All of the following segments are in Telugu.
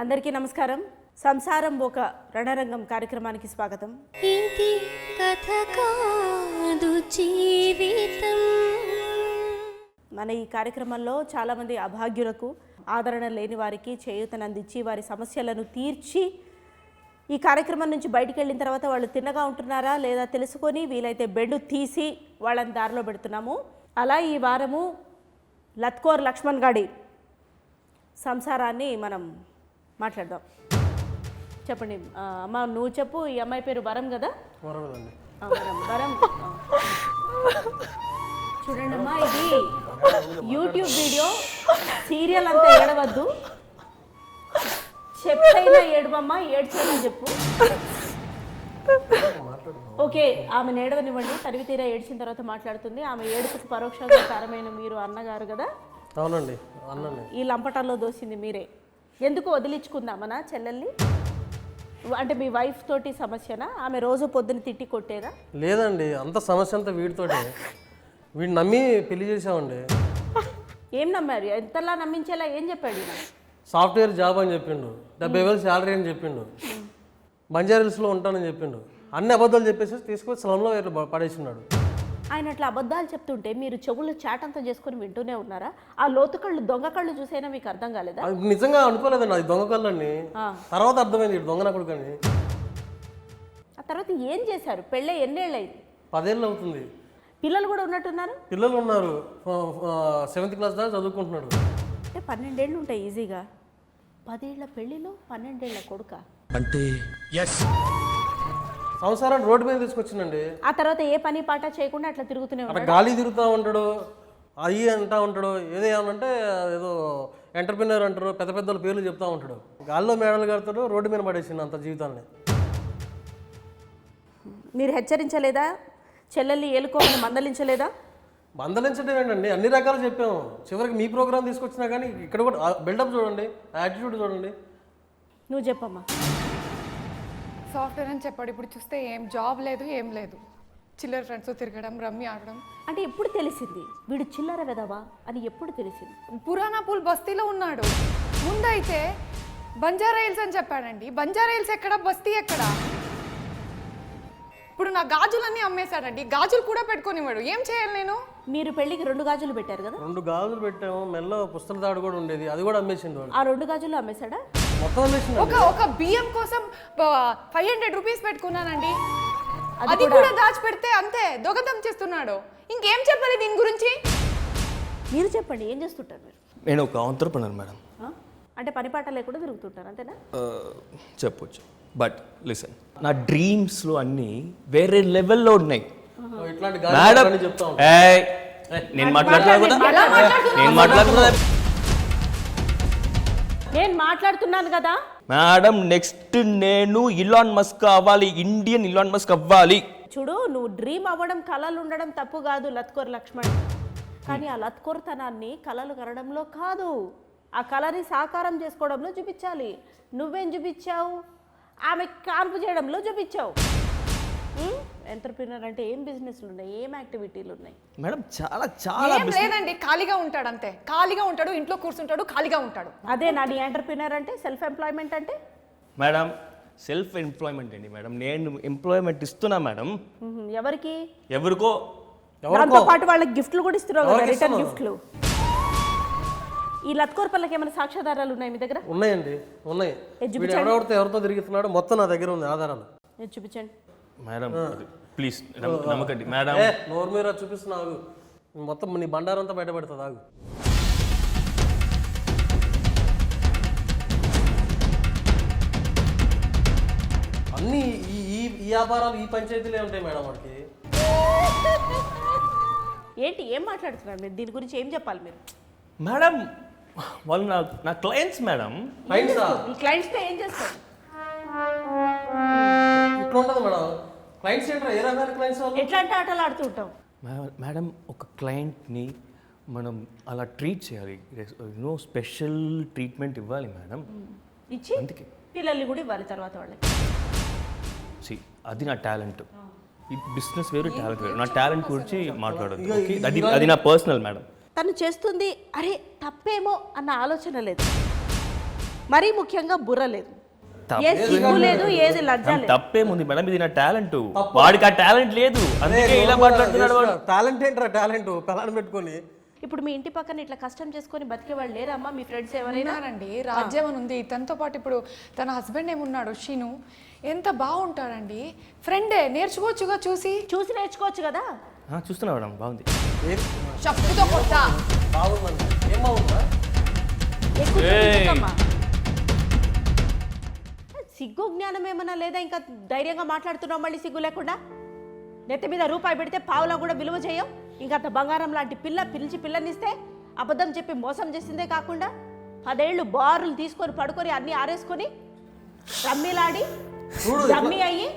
అందరికీ నమస్కారం. సంసారం ఒక రణరంగం కార్యక్రమానికి స్వాగతం. ఇది కథ కాదు జీవితం. మన ఈ కార్యక్రమంలో చాలామంది అభాగ్యులకు, ఆదరణ లేని వారికి చేయూతనందించి వారి సమస్యలను తీర్చి ఈ కార్యక్రమం నుంచి బయటికి వెళ్ళిన తర్వాత వాళ్ళు తిన్నగా ఉంటున్నారా లేదా తెలుసుకొని వీలైతే బెడ్ తీసి వాళ్ళని దారిలో పెడుతున్నాము. అలా ఈ వారము లత్కోర్ లక్ష్మణ్ గాడి సంసారాన్ని మనం మాట్లాడదాం. చెప్పండి అమ్మ, నువ్వు చెప్పు. ఈ అమ్మాయి పేరు వరం కదా? వరం. చూడండి అమ్మా, ఇది యూట్యూబ్ వీడియో, సీరియల్ అంతా ఏడవద్దు. చెప్పైనా ఏడవమ్మా, ఏడ్చేయమని చెప్పు. ఓకే, ఆమె ఏడవనివ్వండి. తరివి తీరా ఏడ్చిన తర్వాత మాట్లాడుతుంది. ఆమె ఏడుపుకు పరోక్షంగా కారమైన మీరు అన్నగారు కదా? అవునండి, అన్నని ఈ లంపటాల్లో దోసింది మీరే. ఎందుకు వదిలించుకుందామనా చెల్లెల్ని? అంటే మీ వైఫ్ తోటి సమస్యనా? ఆమె రోజు పొద్దున్న తిట్టి కొట్టేదా? లేదండి, అంత సమస్య అంతా వీడితోటే. వీడిని నమ్మి పెళ్లి చేసామండి. ఏం నమ్మారు? ఎంతలా నమ్మించేలా ఏం చెప్పాడు ఈయన? సాఫ్ట్వేర్ జాబ్ అని చెప్పిండు, 70,000 శాలరీ అని చెప్పిండు, బంజారాహిల్స్లో ఉంటానని చెప్పిండు. అన్ని అబద్ధాలు చెప్పేసి తీసుకొని స్లంలో పడేసినాడు. ఆయన అట్లా అబద్ధాలు చెప్తుంటే మీరు చెవులు చాటంతా చేసుకొని వింటూనే ఉన్నారా? ఆ లోతు కళ్ళు, దొంగ కళ్ళు చూసైనా మీకు అర్థం కాలేదా? అది నిజంగా అనుకోలేదండి, అది దొంగ కళ్ళని. తర్వాత అర్థమైంది దొంగ నా కొడుకని. ఆ తర్వాత ఏం చేశారు? పెళ్ళే ఎన్నేళ్ళు అయింది? 10 ఏళ్ళు అవుతుంది. పిల్లలు కూడా ఉన్నట్టున్నారు? పిల్లలు ఉన్నారు, 7th క్లాస్ దాకా చదువుకుంటున్నాడు. అంటే 12 ఏళ్ళు ఉంటాయి ఈజీగా. 10 ఏళ్ల పెళ్ళిలో 12 ఏళ్ల కొడుక అంటే సంసారాన్ని రోడ్డు మీద తీసుకొచ్చిందండి. ఆ తర్వాత ఏ పని పాట చేయకుండా అట్లా తిరుగుతూనే అట్లా ఉన్నాడు. గాలి తిరుగుతూ ఉంటాడు, అయ్యి అంటా ఉంటాడు. ఏదో ఏమనంటే ఏదో ఎంటర్ప్రినర్ అంటారు, పెద్ద పెద్దల పేర్లు చెప్తా ఉంటాడు. గాల్లో మేడలు కడతాడు, రోడ్డు మీద పడేసింది అంత జీవితాన్ని. మీరు హెచ్చరించలేదా? చెల్లెల్ని ఏలుకోమని మందలించలేదా? మందలించడం ఏంటండి, అన్ని రకాలు చెప్పాము. చివరికి మీ ప్రోగ్రామ్ తీసుకొచ్చినా కానీ ఇక్కడ కూడా బిల్డప్ చూడండి, యాటిట్యూడ్ చూడండి. నువ్వు చెప్పమ్మా. సాఫ్ట్వేర్ అని చెప్పాడు. ఇప్పుడు చూస్తే ఏం జాబ్ లేదు, ఏం లేదు. చిల్లర ఫ్రెండ్స్తో తిరగడం, రమ్మి ఆడడం. అంటే ఎప్పుడు తెలిసింది వీడు చిల్లర వెదవా అని? ఎప్పుడు తెలిసింది? పురాణా పూల్ బస్తీలో ఉన్నాడు. ముందైతే బంజారా హిల్స్ అని చెప్పాడండి. బంజారా హిల్స్ ఎక్కడ, బస్తీ ఎక్కడ? ఇప్పుడు నా గాజులన్నీ అమ్మేశాడండి. గాజులు కూడా పెట్టుకోనివాడు. ఏం చేయాలి నేను? మీరు పెళ్ళికి 2 గాజులు పెట్టారు కదా? 2 గాజులు పెట్టాము, మెల్ల పుస్తల తాడు కూడా ఉండేది, అది కూడా అమ్మేసిండు వాడు. ఆ 2 గాజులు అమ్మేశాడా? మొత్తం అమ్మేసిండు. ఒక బియ్యం కోసం 500 రూపీస్ పెట్టుకున్నానండి. అది కూడా దాచిపెడితే అంతే దొంగతనం చేస్తున్నాడు. ఇంకేం చెప్పాలి దీని గురించి? మీరు చెప్పండి, ఏం చేస్తుంటారు మీరు? నేను ఒక ఆంటర్‌ప్రెన్యూర్ మేడం. అంటే పని పాట లేకుండా తిరుగుతుంటారు అంతేనా? చెప్పొచ్చు, బట్ లిసన్, నా డ్రీమ్స్లో అన్నీ వేరే లెవెల్లో ఉన్నాయి ఇట్లాంటి మేడం. గాలి చెప్తా ఉంటాడు. ఏయ్, నేను మాట్లాడుతున్నా కదా, నేను మాట్లాడుతున్నా నేను మాట్లాడుతున్నాను కదా మేడం. నెక్స్ట్ నేను ఇలాన్ మస్క్ అవ్వాలి, ఇండియన్ ఇలాన్ మస్క్ అవ్వాలి. చూడు, నువ్వు డ్రీమ్ అవ్వడం, కళలు ఉండడం తప్పు కాదు లత్కోర్ లక్ష్మణ్. కానీ ఆ లత్కోర్తనాన్ని కళలు కనడంలో కాదు, ఆ కళని సాకారం చేసుకోవడంలో చూపించాలి. నువ్వేం చూపించావు? ఆమె కాన్పు చేయడంలో చూపించావు. ఎంటర్ప్రినర్ అంటే ఏం బిజినెస్లు ఉన్నాయి, ఏం యాక్టివిటీలు ఉన్నాయి మేడం? చాలా చాలా ఏం లేదండి, ఖాళీగా ఉంటాడు అంతే. ఖాళీగా ఉంటాడు, ఇంట్లో కూర్చుంటాడు, ఖాళీగా ఉంటాడు. అదే నా ఎంటర్ప్రినర్ అంటే, సెల్ఫ్ ఎంప్లాయ్మెంట్ అంటే. మేడం, సెల్ఫ్ ఎంప్లాయ్మెంట్ అండి మేడం. నేను ఎంప్లాయ్మెంట్ ఇస్తున్నా మేడం. ఎవరికి? ఎవరికో. దాంతో పాటు వాళ్ళకి గిఫ్ట్లు కూడా ఇస్తున్నావు కదా, రిటర్న్ గిఫ్ట్లు. ఈ లత్కోర్ పల్లకి ఏమైనా సాక్ష్యాధారాలు ఉన్నాయి మీ దగ్గర? ఉన్నాయండి, ఉన్నాయి. వీడు ఎవరితో తిరుగుతున్నాడు మొత్తం నా దగ్గర ఉంది ఆధారాలు. చూపించండి మేడం ప్లీజ్, నమ్మకండి మేడం. నోరు మీద చూపిస్తున్నావు, మొత్తం నీ బండారం అంతా బయటపడుతుంది. ఆగు. అన్నీ ఈ వ్యాపారాలు, ఈ పంచాయతీలే ఉంటాయి మేడం వాడికి. ఏంటి, ఏం మాట్లాడుతున్నారు మీరు? దీని గురించి ఏం చెప్పాలి మీరు? మేడం, వాళ్ళు నా క్లయింట్స్ మేడం. ఈ క్లయింట్స్తో ఏం చేస్తారు? ఇట్లా ఉంటుంది మేడం. క్లయింట్స్ ఏంటారు? ఏ రకమైన క్లయింట్స్ వాళ్ళు? ఎట్లాంటి ఆటలు ఆడుతూ ఉంటాం మేడం? ఒక క్లయింట్ని మనం అలా ట్రీట్ చేయాలి, నో స్పెషల్ ట్రీట్మెంట్ ఇవ్వాలి మేడం. ఇచ్చి అందుకే పిల్లల్ని కూడా ఇవ్వాలి తర్వాత వాళ్ళకి. అది నా టాలెంట్. ఈ బిజినెస్ వేరు, టాలెంట్ వేరు. నా టాలెంట్ గురించి మాట్లాడదు. అది నా పర్సనల్ మేడం. తను చేస్తుంది అరే తప్పేమో అన్న ఆలోచన లేదు. మరీ ముఖ్యంగా బుర్ర లేదు, ఏ సిగ్గు లేదు, ఏది లజ్జ లేదు. తప్పేముంది మేడం, ఇది నా టాలెంట్. వాడికి ఆ టాలెంట్ లేదు, అందుకే ఇలా మాట్లాడుతున్నాడు వాడు. టాలెంట్ ఏంట్రా టాలెంట్ పిల్లని పెట్టుకొని. ఇప్పుడు మీ ఇంటి పక్కన ఇట్లా కష్టం చేసుకొని బతికే వాళ్ళు లేరమ్మా మీ ఫ్రెండ్స్ ఎవరైనా? ఉన్నారండి, రాజ్యం అని ఉంది. తనతో పాటు ఇప్పుడు తన హస్బెండ్ ఏమున్నాడు షీను, ఎంత బాగుంటాడండి. ఫ్రెండే, నేర్చుకోవచ్చుగా, చూసి నేర్చుకోవచ్చు కదా. చూస్తున్నా మేడం, బాగుంది. చెప్పుతో కొట్టా. బాగుందండి, ఏం బాగుందా? ఎక్కువ చూపించకమ్మా. సిగ్గు జ్ఞానం ఏమన్నా లేదా? ఇంకా ధైర్యంగా మాట్లాడుతున్నావు మళ్ళీ సిగ్గు లేకుండా. నెత్తి మీద రూపాయి పెడితే పావులా కూడా విలువ చేయం. ఇంకా అంత బంగారం లాంటి పిలిచి పిల్లనిస్తే అబద్ధం చెప్పి మోసం చేసిందే కాకుండా 10 ఏళ్ళు బారులు తీసుకొని పడుకొని అన్నీ ఆరేసుకొని రమ్మీలాడి డమ్మీ అయ్యి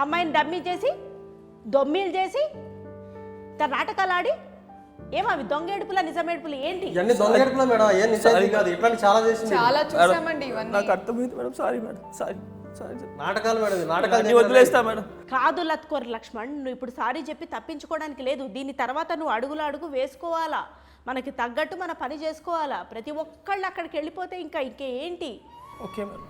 అమ్మాయిని డమ్మీ చేసి దొమ్మీలు చేసి నాటకాలు ఆడి ఏమవి దొంగేడుపుల నిజమేడుపులు ఏంటి? ఇవన్నీ దొంగేడుపులా మేడం, ఏం నిజాయితీ కాదు. ఇట్లాంటి చాలా చేసింది. చాలా చూసామండి ఇవన్నీ. నాకు అర్థమైంది మేడం, సారీ మేడం, సారీ. నాటకాలు మేడం, నాటకాలు వదిలేస్తా మేడం. కాదు లత్కోర్ లక్ష్మణ్, నువ్వు ఇప్పుడు సారీ చెప్పి తప్పించుకోవడానికి లేదు. దీని తర్వాత నువ్వు అడుగు వేసుకోవాలా, మనకి తగ్గట్టు మన పని చేసుకోవాలా. ప్రతి ఒక్కళ్ళు అక్కడికి వెళ్ళిపోతే ఇంకేంటి? ఓకే మేడం,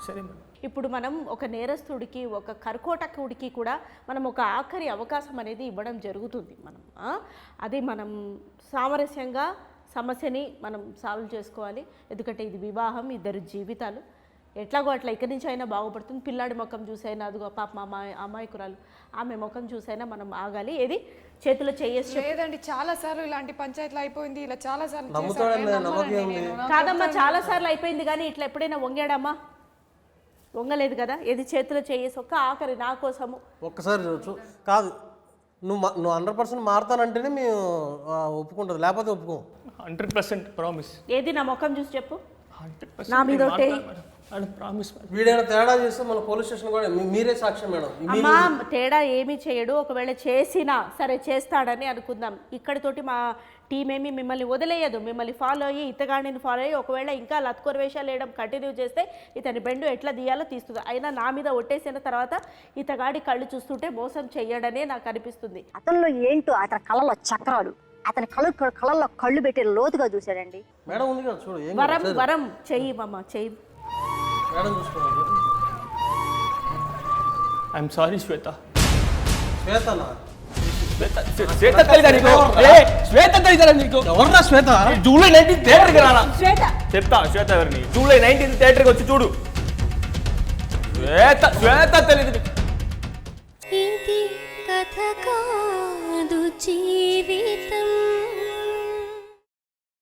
సరే మేడం. ఇప్పుడు మనం ఒక నేరస్తుడికి, ఒక కర్కోటకుడికి కూడా మనం ఒక ఆఖరి అవకాశం అనేది ఇవ్వడం జరుగుతుంది. అది మనం సామరస్యంగా సమస్యని మనం సాల్వ్ చేసుకోవాలి. ఎందుకంటే ఇది వివాహం, 2 జీవితాలు. ఎట్లాగో అట్లా ఇక్కడి నుంచి అయినా బాగుపడుతుంది. పిల్లాడి ముఖం చూసైనా, అదిగో పాప అమ్మాయికురాలు ఆమె ముఖం చూసైనా మనం ఆగాలి. ఏది చేతిలో చేయేసి లేదండి, చాలా సార్లు ఇలాంటి పంచాయతీలు అయిపోయింది. ఇలా చాలా సార్లు కాదమ్మా, చాలా సార్లు అయిపోయింది. కానీ ఇట్లా ఎప్పుడైనా వంగాడమ్మా? వంగలేదు కదా. ఏది చేతిలో చేయేసి ఒక్క ఆఖరి నా కోసము ఒక్కసారి కాదు. నువ్వు 100% మారుతానంటేనే మేము ఒప్పుకుంటుంది, లేకపోతే ఒప్పుకోం. 100% ప్రామిస్. ఏది నా ముఖం చూసి చెప్పు. 100% నా మీద ప్రామిస్. వీడైనా తేడా చేస్తే మన పోలీస్ స్టేషన్ కూడా మీరే సాక్ష్యం మేడం. అమ్మా, తేడా ఏమీ చేయడు. ఒకవేళ చేసినా సరే చేస్తాడని అనుకుందాం. ఇక్కడితోటి మా టీం ఏమి మిమ్మల్ని వదిలేయదు. మిమ్మల్ని ఫాలో అయ్యి, ఇతగాడిని ఫాలో అయ్యి ఒకవేళ ఇంకా లత్కోర్ వేషాలు వేయడం కంటిన్యూ చేస్తే ఇతని బెండు ఎట్లా తీయాలో తీస్తుంది. అయినా నా మీద ఒట్టేసిన తర్వాత ఇతగాడి కళ్ళు చూస్తుంటే మోసం చెయ్యడనే నాకు అనిపిస్తుంది. అతనిలో ఏంటో అతని కళ్ళలో చక్రాలు, అతని కళ్ళల్లో కళ్ళు పెట్టి లోతుగా చూశాడండి. మేడం ఉంది కదా చూడు, ఏం వరం చెయ్యి మామ, చెయ్యి మేడం చూసుకోండి. ఐఎమ్ సారీ శ్వేత. శ్వేతనా? శ్వేత తెలీదా నీకు? శ్వేత తెలీదా నీకు? ఎవరున్నా శ్వేత? జూలై 19 థియేటర్కి రానా? శ్వేత చెప్తా శ్వేత ఎవరిని. జూలై 19 థియేటర్కి వచ్చి చూడు. శ్వేత తెలీదు. ఇది కథ కాదు జీవితం.